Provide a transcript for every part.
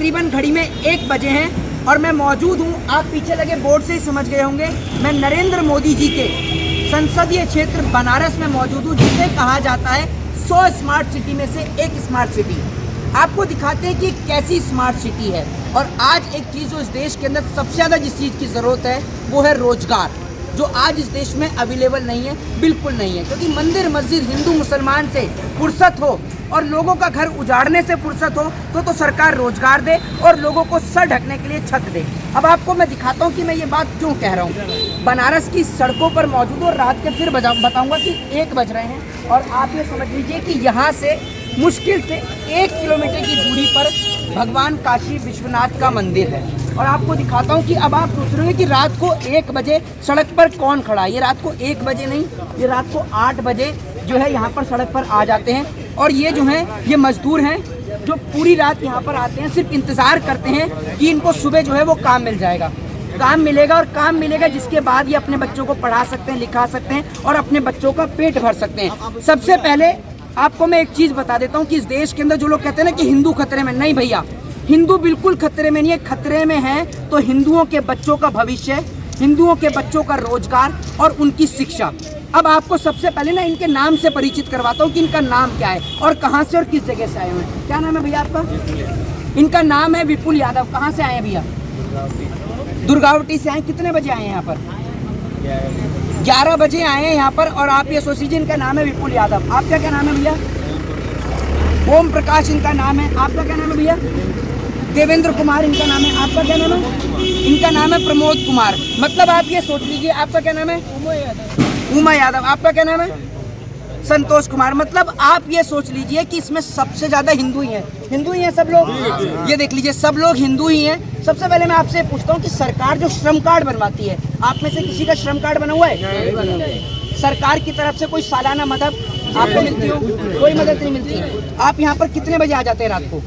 तकरीबन घड़ी में 1 बजे हैं और मैं मौजूद हूँ, आप पीछे लगे बोर्ड से ही समझ गए होंगे, मैं नरेंद्र मोदी जी के संसदीय क्षेत्र बनारस में मौजूद हूँ, जिसे कहा जाता है 100 स्मार्ट सिटी में से एक स्मार्ट सिटी। आपको दिखाते हैं कि कैसी स्मार्ट सिटी है। और आज एक चीज़ जो इस देश के अंदर सबसे ज़्यादा जिस चीज़ की ज़रूरत है वो है रोजगार, जो आज इस देश में अवेलेबल नहीं है, बिल्कुल नहीं है। क्योंकि मंदिर मस्जिद हिंदू मुसलमान से फुर्सत हो और लोगों का घर उजाड़ने से फुर्सत हो तो सरकार रोजगार दे और लोगों को सर ढकने के लिए छत दे। अब आपको मैं दिखाता हूँ कि मैं ये बात क्यों कह रहा हूँ। बनारस की सड़कों पर मौजूद हूँ और रात के फिर बताऊँगा कि 1 बज रहे हैं और आप ये समझ लीजिए कि यहाँ से मुश्किल से 1 किलोमीटर की दूरी पर भगवान काशी विश्वनाथ का मंदिर है। और आपको दिखाता हूँ कि अब आप सोच रहे हैं कि रात को 1 बजे सड़क पर कौन खड़ा है। ये रात को 1 बजे नहीं, ये रात को 8 बजे जो है यहाँ पर सड़क पर आ जाते हैं। और ये जो हैं ये मजदूर हैं जो पूरी रात यहाँ पर आते हैं, सिर्फ इंतज़ार करते हैं कि इनको सुबह जो है वो काम मिल जाएगा, काम मिलेगा। और काम मिलेगा जिसके बाद ये अपने बच्चों को पढ़ा सकते हैं, लिखा सकते हैं और अपने बच्चों का पेट भर सकते हैं। सबसे पहले आपको मैं एक चीज़ बता देता हूँ कि इस देश के अंदर जो लोग कहते हैं ना कि हिंदू खतरे में, नहीं भैया, हिंदू बिल्कुल खतरे में नहीं है। खतरे में है तो हिंदुओं के बच्चों का भविष्य, हिंदुओं के बच्चों का रोजगार और उनकी शिक्षा। अब आपको सबसे पहले ना इनके नाम से परिचित करवाता हूँ कि इनका नाम क्या है और कहाँ से और किस जगह से आए हुए हैं। क्या नाम है भैया आपका? इनका नाम है विपुल यादव। कहाँ से आए हैं भैया? दुर्गावती से आए। कितने बजे आए हैं यहाँ पर? 11 बजे आए हैं यहाँ पर। और आप ये सोच लीजिए इनका नाम है विपुल यादव। आपका क्या नाम है भैया? ओम प्रकाश इनका नाम है। आपका क्या नाम है भैया? देवेंद्र कुमार इनका नाम है। आपका क्या नाम है? इनका नाम है प्रमोद कुमार। मतलब आप ये सोच लीजिए, आपका क्या नाम है? उमा यादव। आपका क्या नाम है? संतोष कुमार। मतलब आप ये सोच लीजिए कि इसमें सबसे ज्यादा हिंदू ही हैं। हिंदू ही हैं सब लोग। ये देख लीजिए सब लोग हिंदू ही हैं। सबसे पहले मैं आपसे पूछता हूँ कि सरकार जो श्रम कार्ड बनवाती है, आप में से किसी का श्रम कार्ड बना हुआ है? सरकार की तरफ से कोई सालाना मदद आपको मिलती हो? कोई मदद नहीं मिलती। आप यहाँ पर कितने बजे आ जाते हैं रात को?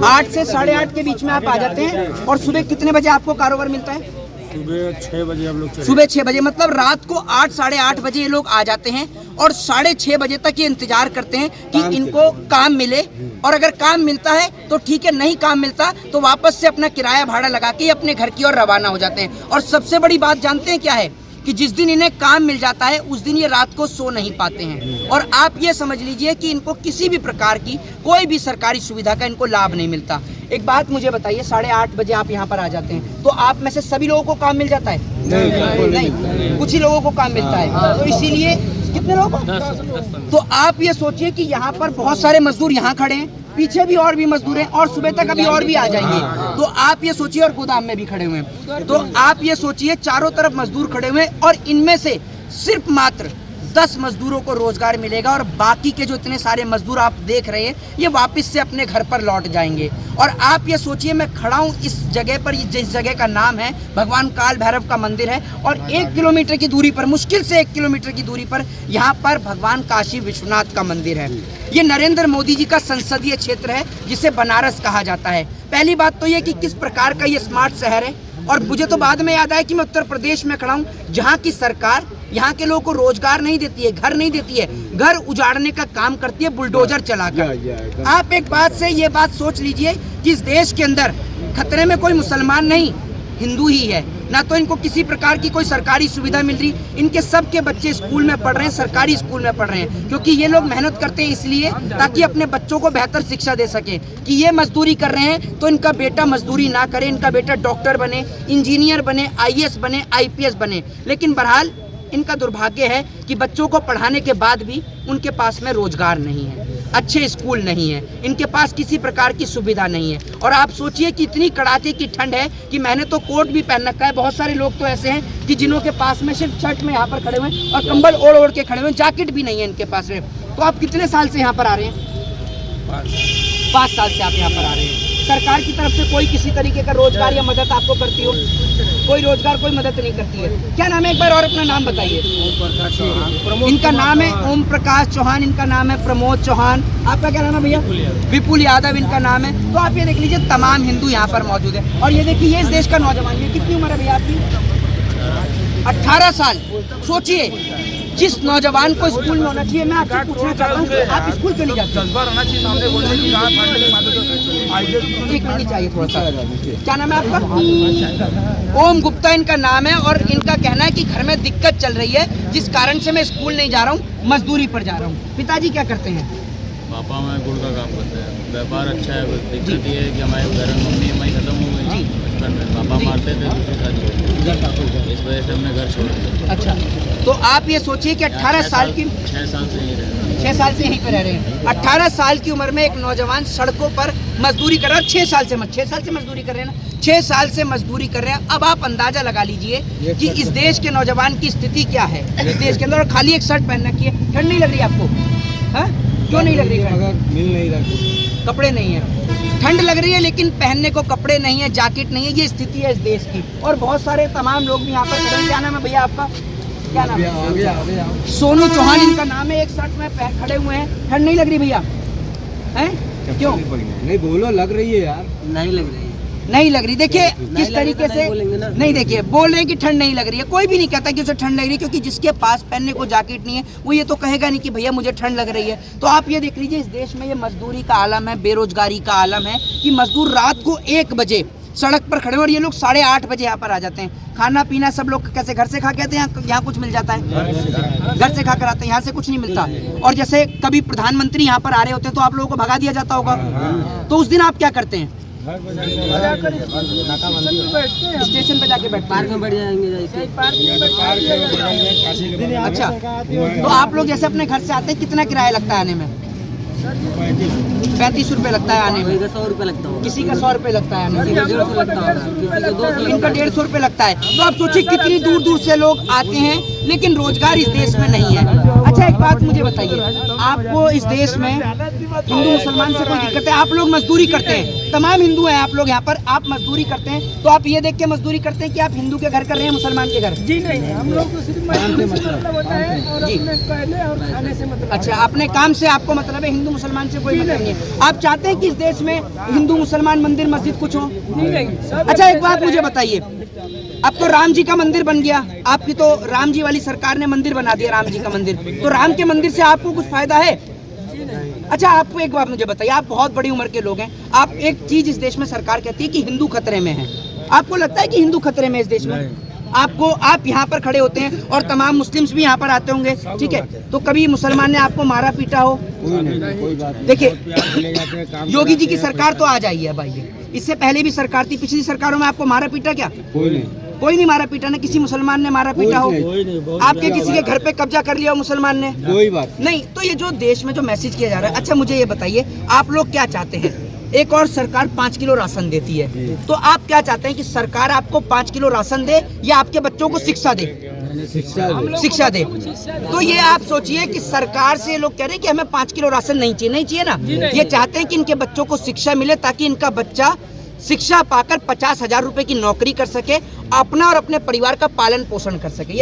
8 से 8:30 के बीच में आप आ जाते हैं। और सुबह कितने बजे आपको कारोबार मिलता है? सुबह 6 बजे हम लोग। सुबह 6 बजे। मतलब रात को 8 साढ़े 8 बजे ये लोग आ जाते हैं और 6:30 बजे तक ये इंतजार करते हैं कि इनको काम मिले। और अगर काम मिलता है तो ठीक है, नहीं काम मिलता तो वापस से अपना किराया भाड़ा लगा के अपने घर की ओर रवाना हो जाते हैं। और सबसे बड़ी बात जानते हैं क्या है? कि जिस दिन इन्हें काम मिल जाता है उस दिन ये रात को सो नहीं पाते हैं। और आप ये समझ लीजिए कि इनको किसी भी प्रकार की कोई भी सरकारी सुविधा का इनको लाभ नहीं मिलता। एक बात मुझे बताइए, 8:30 बजे आप यहाँ पर आ जाते हैं तो आप में से सभी लोगों को काम मिल जाता है? नहीं, कुछ ही लोगों को काम मिलता है। तो इसीलिए कितने लोगों को? तो आप ये सोचिए कि यहाँ पर बहुत सारे मजदूर यहाँ खड़े हैं, पीछे भी और भी मजदूर हैं और सुबह तक अभी और भी आ जाएंगे। तो आप ये सोचिए, और गोदाम में भी खड़े हुए हैं। तो आप ये सोचिए चारों तरफ मजदूर खड़े हुए हैं और इनमें से सिर्फ मात्र 10 मजदूरों को रोजगार मिलेगा और बाकी के जो इतने सारे मजदूर आप देख रहे हैं ये वापस से अपने घर पर लौट जाएंगे। और आप ये सोचिए मैं खड़ा हूँ इस जगह पर, जिस जगह का नाम है भगवान काल भैरव का मंदिर है। और 1 किलोमीटर की दूरी पर, मुश्किल से 1 किलोमीटर की दूरी पर यहाँ पर भगवान काशी विश्वनाथ का मंदिर है। ये नरेंद्र मोदी जी का संसदीय क्षेत्र है जिसे बनारस कहा जाता है। पहली बात तो ये कि किस प्रकार का ये स्मार्ट शहर है। और मुझे तो बाद में याद आया कि मैं उत्तर प्रदेश में खड़ा हूँ जहाँ की सरकार यहाँ के लोगों को रोजगार नहीं देती है, घर नहीं देती है, घर उजाड़ने का काम करती है बुलडोजर चलाकर। आप एक बात से ये बात सोच लीजिए कि इस देश के अंदर खतरे में कोई मुसलमान नहीं, हिंदू ही है। ना तो इनको किसी प्रकार की कोई सरकारी सुविधा मिल रही। इनके सबके बच्चे स्कूल में पढ़ रहे हैं, सरकारी स्कूल में पढ़ रहे हैं, क्योंकि ये लोग मेहनत करते हैं इसलिए ताकि अपने बच्चों को बेहतर शिक्षा दे सके। कि ये मजदूरी कर रहे हैं तो इनका बेटा मजदूरी ना करे, इनका बेटा डॉक्टर बने, इंजीनियर बने, IAS बने, IPS बने। लेकिन बहरहाल इनका दुर्भाग्य है कि बच्चों को पढ़ाने के बाद भी उनके पास में रोजगार नहीं है, अच्छे स्कूल नहीं है, इनके पास किसी प्रकार की सुविधा नहीं है। और आप सोचिए कि इतनी कड़ाके की ठंड है कि मैंने तो कोट भी पहन रखा है। बहुत सारे लोग तो ऐसे हैं कि जिन्हों के पास में सिर्फ शर्ट में यहाँ पर खड़े हुए हैं और कंबल ओढ़ ओढ़ के खड़े हुए हैं, जैकेट भी नहीं है इनके पास में। तो आप कितने साल से यहाँ पर आ रहे हैं? 5 साल से आप यहाँ पर आ रहे हैं। सरकार की तरफ से कोई किसी तरीके का रोजगार या मदद आपको करती हो? कोई रोजगार, कोई मदद नहीं करती है। क्या नाम है एक बार और अपना नाम बताइए? इनका नाम है ओम प्रकाश चौहान, इनका नाम है प्रमोद चौहान। आपका क्या नाम है भैया? विपुल यादव इनका नाम है। तो आप ये देख लीजिए तमाम हिंदू यहाँ पर मौजूद है। और ये देखिए ये इस देश का नौजवान, ये कितनी उम्र है भैया आपकी? 18 साल। सोचिए जिस नौजवान को स्कूल में होना चाहिए, मैं आपसे पूछना चाहता हूँ कि आप स्कूल क्यों नहीं जाते? जज्बा रहना चाहिए सामने बोलने की, कहाँ ठंड नहीं मारते तो आइडिया। एक मिनट चाहिए थोड़ा सा। क्या नाम है आपका? ओम गुप्ता इनका नाम है और इनका कहना है कि घर में दिक्कत चल रही है जिस कारण से मैं स्कूल नहीं जा रहा हूँ, मजदूरी पर जा रहा हूँ। पिताजी क्या करते हैं? पापा मैं गुड़ का काम करते हैं, व्यापार अच्छा है। दिक्कत ये है कि हमारे घर में मम्मी हमारी खत्म हो गई बचपन में, पापा मारते थे दूसरी शादी, इस वजह से हमने घर छोड़ दिया। अच्छा, तो आप ये सोचिए कि 18 साल की 6 साल से यहीं रह रहे हैं। 6 साल से यहीं पे रह रहे हैं। 18 साल की उम्र में एक नौजवान सड़कों पर मजदूरी कर रहा है। 6 साल से मजदूरी कर रहे हैं ना, 6 साल से मजदूरी कर रहे हैं। अब आप अंदाजा लगा लीजिए कि इस देश के नौजवान की स्थिति क्या है इस देश के अंदर। और खाली एक शर्ट पहन रखी है, ठंड नहीं लग रही आपको? हाँ, क्यों नहीं लग रही? मिल नहीं रहा, कपड़े नहीं है। ठंड लग रही है लेकिन पहनने को कपड़े नहीं है, जैकेट नहीं है। ये स्थिति है इस देश की। और बहुत सारे तमाम लोग भी यहाँ पर खड़े हैं। क्या नाम है भैया आपका? क्या नाम है? सोनू चौहान इनका नाम है। एक शर्ट में खड़े हुए हैं। ठंड नहीं लग रही भैया? हैं? क्यों नहीं बोलो, लग रही है यार। नहीं लग रही? नहीं लग रही। देखिए किस तरीके से नहीं, देखिए बोल रहे हैं कि ठंड नहीं लग रही है। कोई भी नहीं कहता कि उसे ठंड लग रही है, क्योंकि जिसके पास पहनने को जैकेट नहीं है वो ये तो कहेगा नहीं कि भैया मुझे ठंड लग रही है। तो आप ये देख लीजिए, इस देश में ये मजदूरी का आलम है, बेरोजगारी का आलम है कि मजदूर रात को 1 बजे सड़क पर खड़े हैं और ये लोग 8:30 बजे यहाँ पर आ जाते हैं। खाना पीना सब लोग कैसे घर से खा के आते हैं? यहाँ कुछ मिल जाता है? घर से खा कर आते हैं, यहाँ से कुछ नहीं मिलता। और जैसे कभी प्रधानमंत्री यहाँ पर आ रहे होते हैं तो आप लोगों को भगा दिया जाता होगा, तो उस दिन आप क्या करते हैं? स्टेशन पे जाके पार्क में बैठ जाएंगे। अच्छा, तो आप लोग जैसे अपने घर से आते हैं, कितना किराया लगता है आने में? 35 रुपए लगता है आने में। 100 रुपये लगता है, किसी का 100 रुपए लगता है आने में। 150 लगता है, किसी को 200 इनका 150 रुपए लगता है। तो आप सोचिए कितनी दूर दूर से लोग आते हैं, लेकिन रोजगार इस देश में नहीं है। अच्छा, एक बात मुझे बताइए, आपको इस देश में हिंदू मुसलमान से कोई दिक्कत है? आप लोग मजदूरी करते हैं, तमाम हिंदू हैं आप लोग यहाँ पर, आप मजदूरी करते हैं, तो आप ये देख के मजदूरी करते हैं कि आप हिंदू के घर कर रहे हैं, मुसलमान के घर? जी नहीं, हम लोग तो सिर्फ मजदूरी से मतलब होता है और जी। अपने पहले और खाने से मतलब। अच्छा, अपने काम से आपको मतलब है, हिंदू मुसलमान से कोई मतलब नहीं है। आप चाहते हैं कि इस देश में हिंदू मुसलमान मंदिर मस्जिद कुछ हो? नहीं, सब अच्छा, एक बात मुझे बताइए, अब तो राम जी का मंदिर बन गया, आपकी तो राम जी वाली सरकार ने मंदिर बना दिया, राम जी का मंदिर, तो राम के मंदिर से आपको कुछ फायदा है? अच्छा, आपको एक बात मुझे बताइए, आप बहुत बड़ी उम्र के लोग हैं, आप एक चीज इस देश में सरकार कहती है कि हिंदू खतरे में है, आपको लगता है कि हिंदू खतरे में है इस देश में? आपको, आप यहाँ पर खड़े होते हैं और तमाम मुस्लिम्स भी यहाँ पर आते होंगे, ठीक है, तो कभी मुसलमान ने आपको मारा पीटा हो? देखिए, योगी जी की सरकार तो आ जाइए अब आइए, इससे पहले भी सरकार थी, पिछली सरकारों में आपको मारा पीटा क्या? कोई नहीं मारा पीटा ना, किसी मुसलमान ने मारा पीटा हो? आपके किसी के घर पे कब्जा कर लिया हो मुसलमान ने? कोई बात नहीं। तो ये जो देश में जो मैसेज किया जा रहा है, अच्छा मुझे ये बताइए, आप लोग क्या चाहते हैं? एक और सरकार 5 किलो राशन देती है, तो आप क्या चाहते हैं कि सरकार आपको 5 किलो राशन दे या आपके बच्चों को शिक्षा दे? शिक्षा दे। तो ये आप सोचिए कि सरकार से लोग कह रहे हैं कि हमें 5 किलो राशन नहीं चाहिए ना, ये चाहते हैं कि इनके बच्चों को शिक्षा मिले ताकि इनका बच्चा शिक्षा पाकर 50,000 रुपए की नौकरी कर सके, अपना और अपने परिवार का पालन पोषण कर सके।